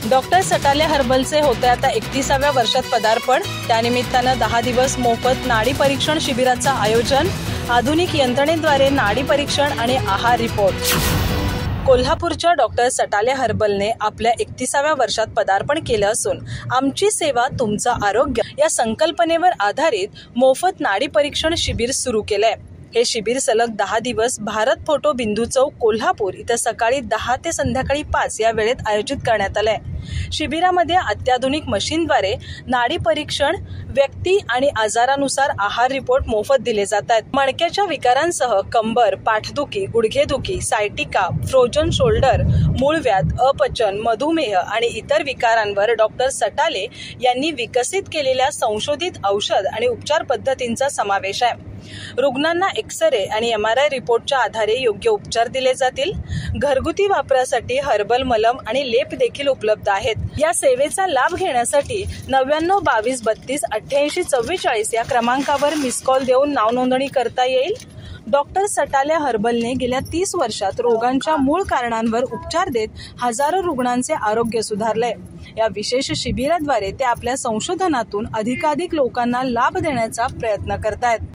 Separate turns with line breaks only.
Doctor Satale हर्बलचे होते आता 31व्या वर्षात पदार्पण। त्यानिमित्तानं 10 दिवस मोफत नाडी परीक्षण शिबिराचं आयोजन। आधुनिक यंत्रणेद्वारे नाडी परीक्षण आणि आहार रिपोर्ट। कोल्हापूरच्या डॉक्टर सटाले हर्बलने आपल्या 31व्या वर्षात पदार्पण केलं असून आमची सेवा तुमचं आरोग्य या संकल्पनेवर आधारित मोफत नाडी परीक्षण शिबिर सुरू केलंय। हे शिबिर सलग 10 दिवस भारत फोटो बिंदू चौक कोल्हापूर इथं सकाळी 10 ते संध्याकाळी 5 या वेळेत आयोजित करण्यात आलंय। शिबिरामध्ये अत्याधुनिक मशीनद्वारे नाडी परीक्षण, व्यक्ती आणि आजारानुसार आहार रिपोर्ट मोफत दिले जातात। मणक्याच्या विकारांसह कंबर, पाठदुखी, गुडघेदुखी, सायटिका, फ्रोजन शोल्डर, मूळव्याध, अपचन, मधुमेह आणि इतर विकारांवर डॉक्टर सटाले यांनी विकसित केलेल्या संशोधित औषध आणि उपचार पद्धतींचा समावेश आहे। रुग्णांना एक्स-रे आणि MRI रिपोर्टच्या आधारे योग्य उपचार दिले जातील। घरगुती वापरासाठी हर्बल मलम आणि लेप देखील उपलब्ध आहेत। या सेवेचा लाभ घेण्यासाठी 99 22 32 88 44 या क्रमांकावर मिस कॉल देऊन नाव नोंदणी करता येईल। डॉक्टर सटाले हर्बलने गेल्या 30 वर्षात रोगांच्या मूळ कारणांवर उपचार देत हजारो रुग्णांचे आरोग्य सुधारले। या विशेष शिबिराद्वारे ते आपल्या संशोधनातून अधिकाधिक लोकांना लाभ देण्याचा प्रयत्न करतायत।